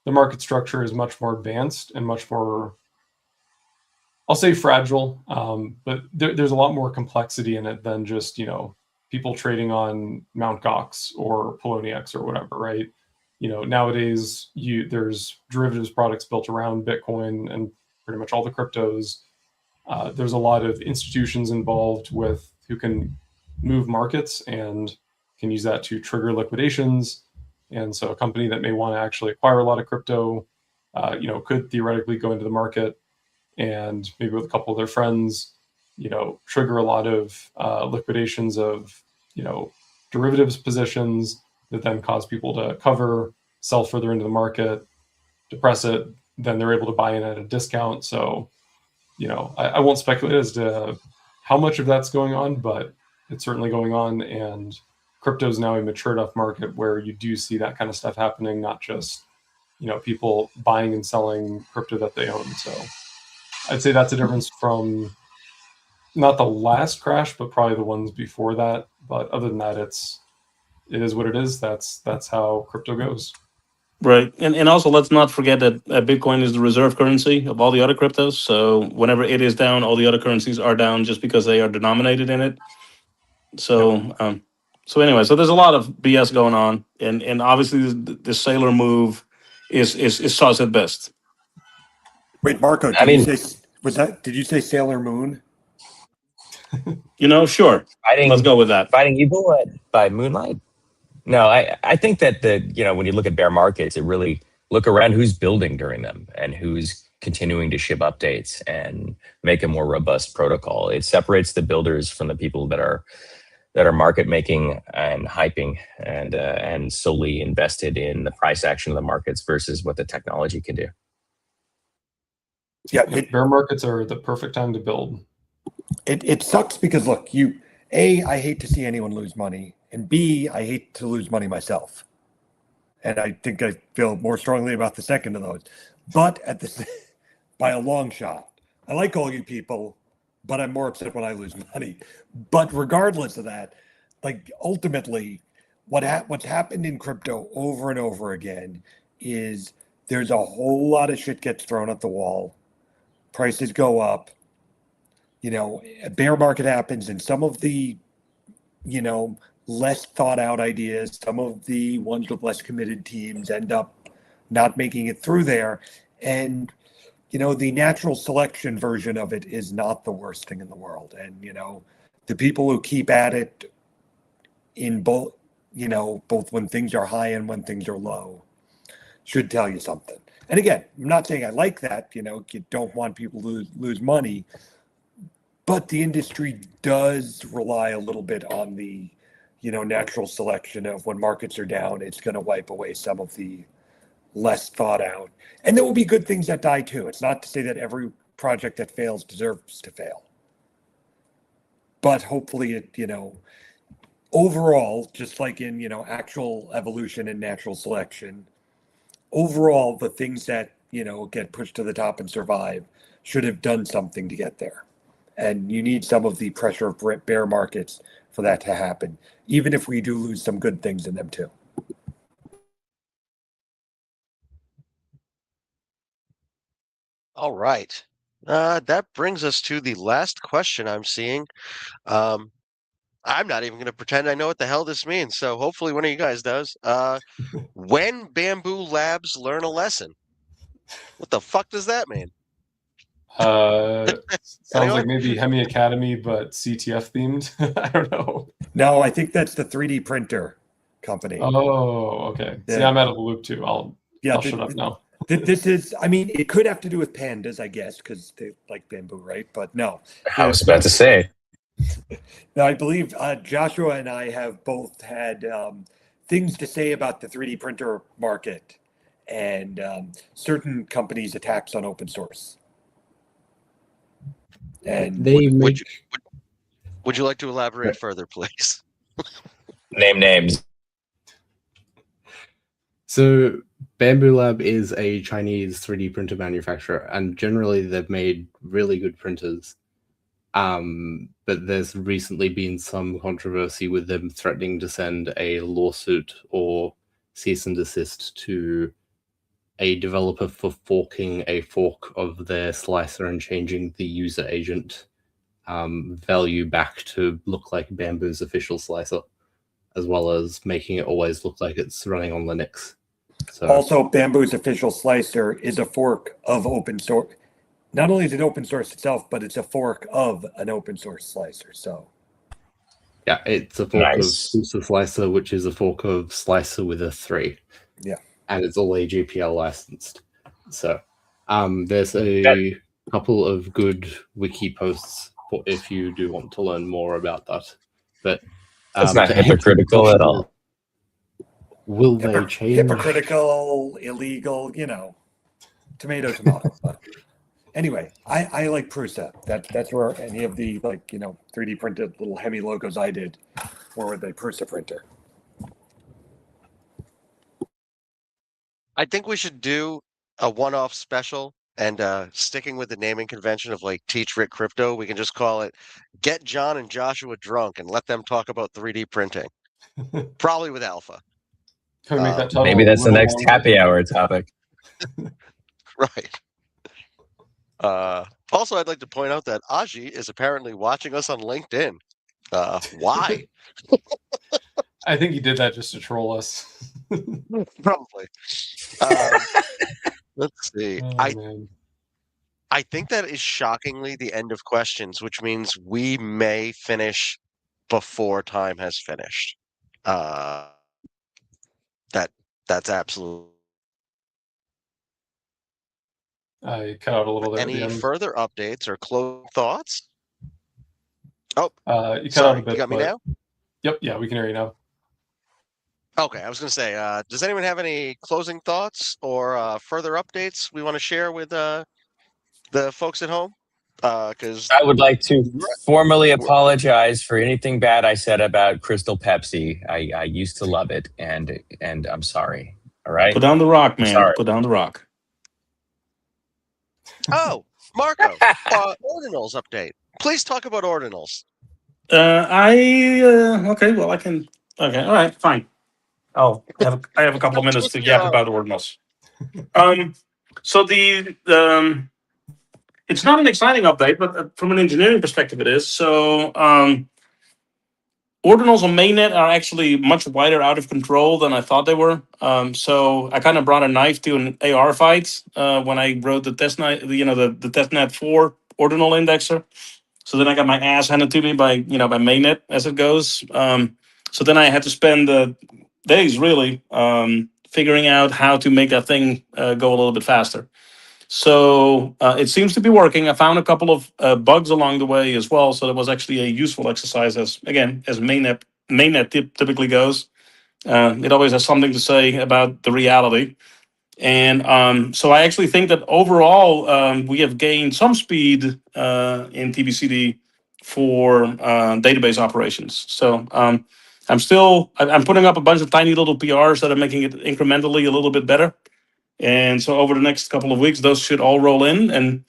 market structure is much more advanced and much more, I'll say fragile, but there's a lot more complexity in it than just, people trading on Mt. Gox or Poloniex or whatever, right? Nowadays there's derivatives products built around Bitcoin and pretty much all the cryptos. There's a lot of institutions involved with who can move markets and can use that to trigger liquidations. And so a company that may want to actually acquire a lot of crypto, could theoretically go into the market and maybe with a couple of their friends, trigger a lot of liquidations of, derivatives positions that then cause people to cover, sell further into the market, depress it, then they're able to buy in at a discount. So, I won't speculate as to how much of that's going on, but it's certainly going on. And crypto is now a mature enough market where you do see that kind of stuff happening, not just, people buying and selling crypto that they own. So I'd say that's a difference from not the last crash, but probably the ones before that. But other than that, it is what it is. That's how crypto goes. Right. And also, let's not forget that Bitcoin is the reserve currency of all the other cryptos. So whenever it is down, all the other currencies are down just because they are denominated in it. So, anyway, so there's a lot of BS going on. And obviously, the Sailor move is sauce at best. Wait, Marco, did you say Sailor Moon? Sure. Let's go with that. Fighting evil by moonlight? No, I think that when you look at bear markets, it really look around who's building during them and who's continuing to ship updates and make a more robust protocol. It separates the builders from the people that are market making and hyping and solely invested in the price action of the markets versus what the technology can do. Yeah, bear markets are the perfect time to build. It sucks because look, I hate to see anyone lose money, and B, I hate to lose money myself. And I think I feel more strongly about the second of those. But by a long shot, I like all you people, but I'm more upset when I lose money. But regardless of that, like ultimately, what's happened in crypto over and over again is there's a whole lot of shit gets thrown at the wall. Prices go up. a bear market happens and some of the, less thought out ideas, some of the ones with less committed teams end up not making it through there. And, the natural selection version of it is not the worst thing in the world. And, the people who keep at it in both, both when things are high and when things are low should tell you something. And again, I'm not saying I like that, you don't want people to lose money, but the industry does rely a little bit on the, natural selection of when markets are down, it's going to wipe away some of the less thought out. And there will be good things that die too. It's not to say that every project that fails deserves to fail. But hopefully it, overall, just like in, actual evolution and natural selection, overall, the things that, get pushed to the top and survive should have done something to get there. And you need some of the pressure of bear markets for that to happen, even if we do lose some good things in them too. All right. That brings us to the last question I'm seeing. I'm not even going to pretend I know what the hell this means. So hopefully one of you guys does. When Bamboo Labs learn a lesson? What the fuck does that mean? Sounds like Anyone? maybe Hemi Academy, but CTF themed. I don't know. No, I think that's the 3D printer company. Oh, okay. See, Yeah. I'm out of the loop too. I'll shut up now. This is, I mean, it could have to do with pandas, I guess, because they like bamboo, right? But no. I was about to say. Now, I believe Joshua and I have both had things to say about the 3D printer market and certain companies' attacks on open source. And Would you like to elaborate further, please? Name names. So Bamboo Lab is a Chinese 3D printer manufacturer, and generally they've made really good printers. But there's recently been some controversy with them threatening to send a lawsuit or cease and desist to a developer for forking a fork of their slicer and changing the user agent value back to look like Bamboo's official slicer, as well as making it always look like it's running on Linux. So also, Bamboo's official slicer is a fork of open source. Not only is it open source itself, but it's a fork of an open source slicer. So yeah, it's a fork of Pulsar Slicer, which is a fork of Slicer with a 3. Yeah. And it's all AGPL licensed. So there's a couple of good wiki posts for if you do want to learn more about that. But it's not hypocritical at all. Will they change? Hypocritical, illegal, tomato. But anyway, I like Prusa. That's where any of the 3D printed little Hemi logos I did were with a Prusa printer. I think we should do a one-off special and sticking with the naming convention of Teach Rick Crypto, we can just call it Get John and Joshua Drunk and let them talk about 3D printing. Probably with Alpha. Can we make that title maybe that's the next longer? happy hour topic. Right. Also, I'd like to point out that Aji is apparently watching us on LinkedIn. Why? I think he did that just to troll us. Probably. Let's see. Man. I think that is shockingly the end of questions, which means we may finish before time has finished. That's absolutely. I cut out a little there at the Any end. further updates or closing thoughts? Oh, you cut sorry, out a bit. you got me now? Yep, yeah, we can hear you now. Okay, I was going to say, does anyone have any closing thoughts or further updates we want to share with the folks at home? Because I would like to formally apologize for anything bad I said about Crystal Pepsi. I used to love it, and I'm sorry. All right, Put down the rock, man. Sorry. Put down the rock. Oh, Marco, ordinals update. Please talk about ordinals. Okay. Well, I can. Okay. All right. Fine. I have a couple of minutes to yap about ordinals. So it's not an exciting update, but from an engineering perspective, it is. So ordinals on mainnet are actually much wider out of control than I thought they were. So I kind of brought a knife to an AR fight when I wrote the testnet, the testnet 4 ordinal indexer. So then I got my ass handed to me by mainnet as it goes. So then I had to spend days really figuring out how to make that thing go a little bit faster. So it seems to be working. I found a couple of bugs along the way as well. So that was actually a useful exercise as mainnet typically goes. It always has something to say about the reality. And so I actually think that overall we have gained some speed in TBCD for database operations. So I'm putting up a bunch of tiny little PRs that are making it incrementally a little bit better. And so over the next couple of weeks, those should all roll in, and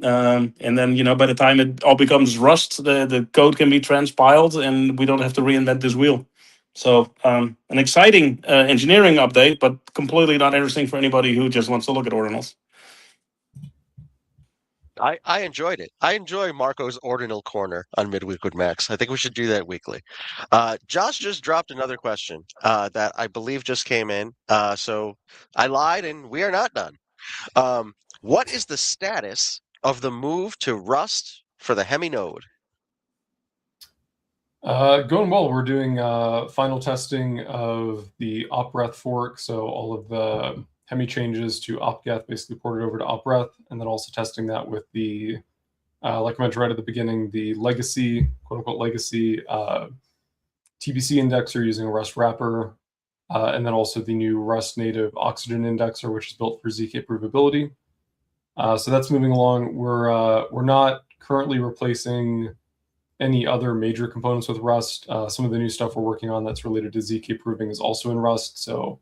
then by the time it all becomes Rust, the code can be transpiled, and we don't have to reinvent this wheel. So an exciting engineering update, but completely not interesting for anybody who just wants to look at ordinals. I enjoyed it. I enjoy Marco's Ordinal Corner on Midweek with Max. I think we should do that weekly. Josh just dropped another question that I believe just came in. So I lied, and we are not done. What is the status of the move to Rust for the Hemi node? Going well. We're doing final testing of the opreth fork, so all of the Hemi changes to opgeth basically ported over to opreth, and then also testing that with the, like I mentioned right at the beginning, the legacy, quote-unquote legacy TBC indexer using a Rust wrapper, and then also the new Rust native Oxygen indexer, which is built for ZK provability. So that's moving along. We're not currently replacing any other major components with Rust. Some of the new stuff we're working on that's related to ZK proving is also in Rust. So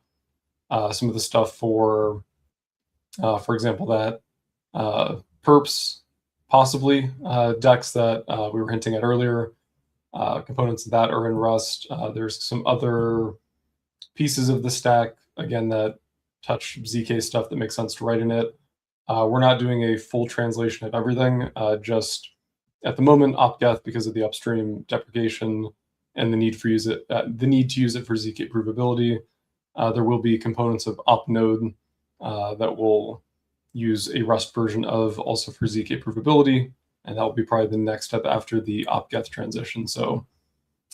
some of the stuff for example, that perps, possibly decks that we were hinting at earlier, components of that are in Rust. There's some other pieces of the stack, again, that touch ZK stuff that makes sense to write in it. We're not doing a full translation of everything, just at the moment, opgeth because of the upstream deprecation and the need to use it for ZK provability. There will be components of opnode that will use a Rust version of also for ZK provability, and that will be probably the next step after the opgeth transition. So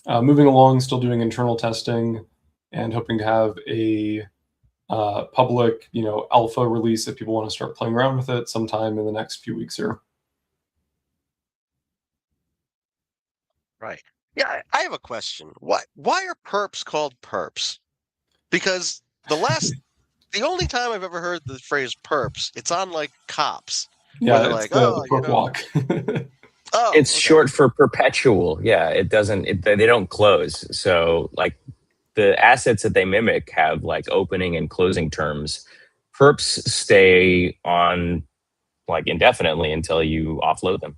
moving along, still doing internal testing and hoping to have a public, alpha release if people want to start playing around with it sometime in the next few weeks here. Right. Yeah, I have a question. Why are perps called perps? Because the only time I've ever heard the phrase perps, it's on like cops. Yeah, they're it's like, the perp walk. Oh, It's okay. short for perpetual. Yeah, they don't close. So like the assets that they mimic have like opening and closing terms. Perps stay on like indefinitely until you offload them.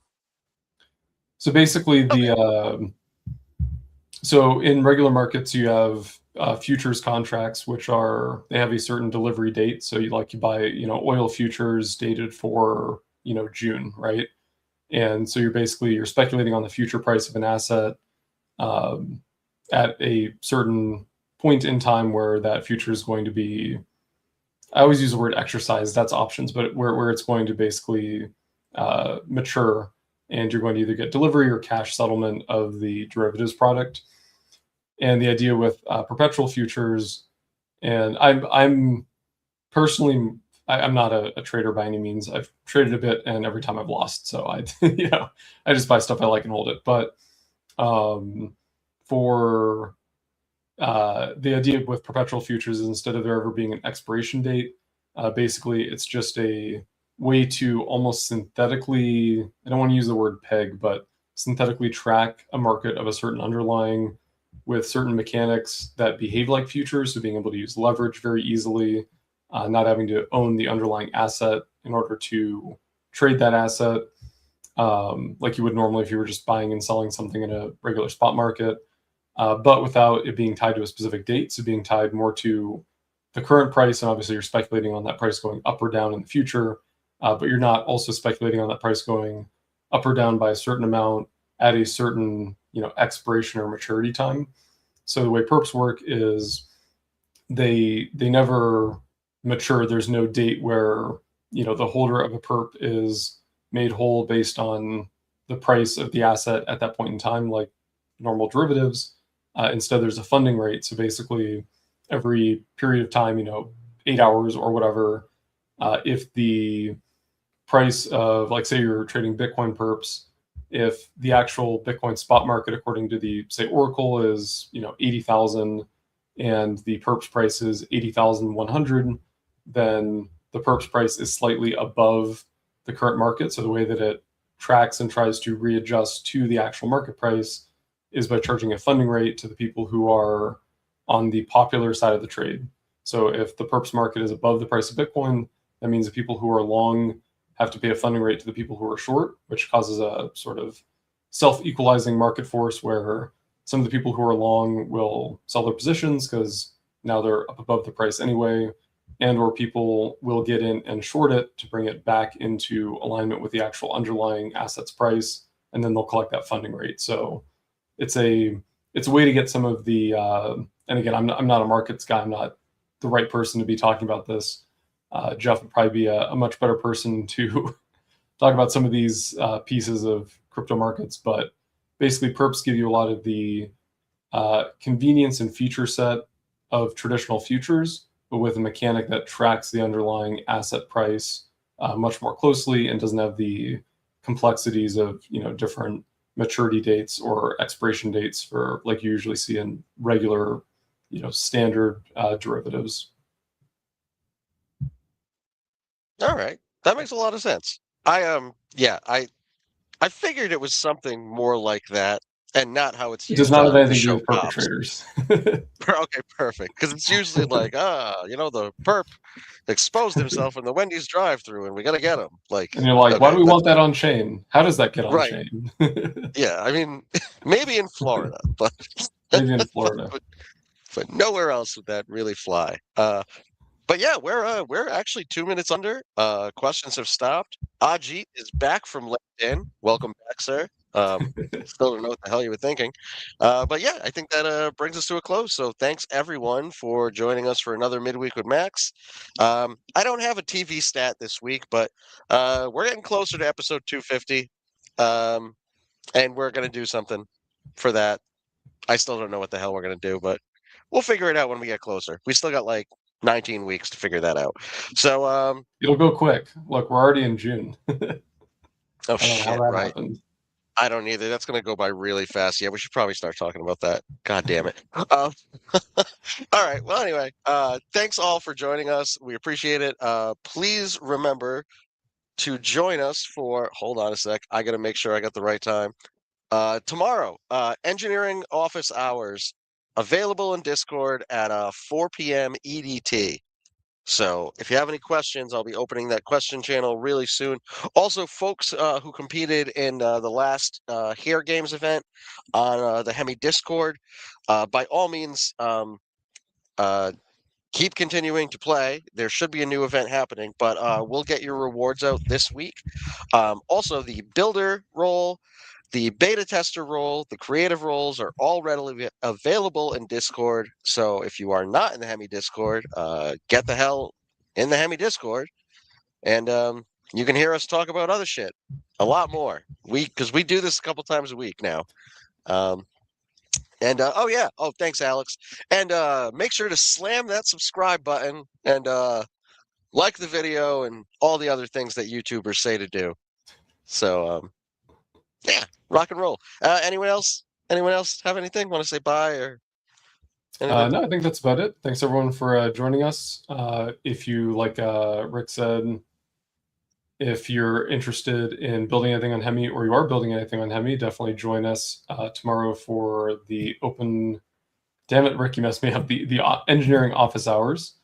So basically, so in regular markets, you have futures contracts, which they have a certain delivery date. So you buy, oil futures dated for, June, right? And so you're speculating on the future price of an asset at a certain point in time where that future is going to be, I always use the word exercise, that's options, but where it's going to basically mature, and you're going to either get delivery or cash settlement of the derivatives product. And the idea with perpetual futures, and I'm personally, I'm not a trader by any means. I've traded a bit, and every time I've lost. So I just buy stuff I like and hold it. But for the idea with perpetual futures is instead of there ever being an expiration date, basically it's just a way to almost synthetically, I don't want to use the word peg, but synthetically track a market of a certain underlying with certain mechanics that behave like futures. So being able to use leverage very easily, not having to own the underlying asset in order to trade that asset, like you would normally if you were just buying and selling something in a regular spot market, but without it being tied to a specific date. So being tied more to the current price, and obviously you're speculating on that price going up or down in the future. but you're not also speculating on that price going up or down by a certain amount at a certain expiration or maturity time. So the way perps work is they never mature. There's no date where the holder of a perp is made whole based on the price of the asset at that point in time, like normal derivatives. Instead, there's a funding rate. So basically, every period of time, 8 hours or whatever, if the price of, like, say you're trading Bitcoin perps, if the actual Bitcoin spot market, according to the, say, Oracle, is 80,000 and the perps price is 80,100, then the perps price is slightly above the current market. So the way that it tracks and tries to readjust to the actual market price is by charging a funding rate to the people who are on the popular side of the trade. So if the perps market is above the price of Bitcoin, that means the people who are long have to pay a funding rate to the people who are short, which causes a sort of self-equalizing market force where some of the people who are long will sell their positions because now they're up above the price anyway, and or people will get in and short it to bring it back into alignment with the actual underlying asset's price, and then they'll collect that funding rate. So it's a way to get some of the and again, I'm not a markets guy. I'm not the right person to be talking about this. Jeff would probably be a much better person to talk about some of these pieces of crypto markets. But basically, perps give you a lot of the convenience and feature set of traditional futures, but with a mechanic that tracks the underlying asset price much more closely and doesn't have the complexities of different maturity dates or expiration dates for, like you usually see in regular standard derivatives. All right, that makes a lot of sense. I figured it was something more like that, and not how it's It does used not have on the anything to do show with Cops. perpetrators. Okay, perfect. Because it's usually like, the perp exposed himself in the Wendy's drive-through, and we gotta get him. Like, And you're like, why okay, do we that's want that on chain? How does that get on right. chain? Yeah, I mean, maybe in Florida, but Maybe in Florida. but nowhere else would that really fly. But yeah, we're actually 2 minutes under. Questions have stopped. Ajit is back from LinkedIn. Welcome back, sir. Still don't know what the hell you were thinking. But yeah, I think that brings us to a close. So thanks everyone for joining us for another Midweek with Max. I don't have a TV stat this week, but we're getting closer to episode 250. And we're gonna do something for that. I still don't know what the hell we're gonna do, but we'll figure it out when we get closer. We still got like 19 weeks to figure that out. So, It'll go quick. Look, we're already in June. oh I don't know how shit, that right? happened. I don't either. That's gonna go by really fast. Yeah, we should probably start talking about that. God damn it. All right. Well, anyway, thanks all for joining us. We appreciate it. Please remember to join us for. Hold on a sec. I gotta make sure I got the right time. Tomorrow, engineering office hours available in Discord at 4 p.m. EDT. So if you have any questions, I'll be opening that question channel really soon. Also, folks who competed in the last Hair Games event on the Hemi Discord, by all means, uh, keep continuing to play. There should be a new event happening, but we'll get your rewards out this week. Also, the builder role, the beta tester role, the creative roles are all readily available in Discord. So if you are not in the Hemi Discord, get the hell in the Hemi Discord, and you can hear us talk about other shit a lot more. Because we do this a couple times a week now. Oh yeah, oh thanks Alex, and make sure to slam that subscribe button and like the video and all the other things that YouTubers say to do. So yeah, rock and roll. Anyone else? Anyone else have anything? Want to say bye or anything? No, I think that's about it. Thanks everyone for joining us. If you, like Rick said, if you're interested in building anything on Hemi, or you are building anything on Hemi, definitely join us tomorrow for the open. Damn it, Rick, you messed me up. The engineering office hours.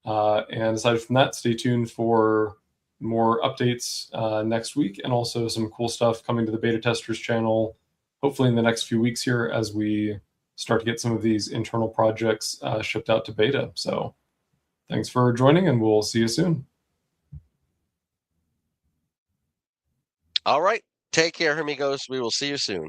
And aside from that, stay tuned for more updates next week, and also some cool stuff coming to the beta testers channel, hopefully in the next few weeks here as we start to get some of these internal projects shipped out to beta. So thanks for joining, and we'll see you soon. All right. Take care, amigos. We will see you soon.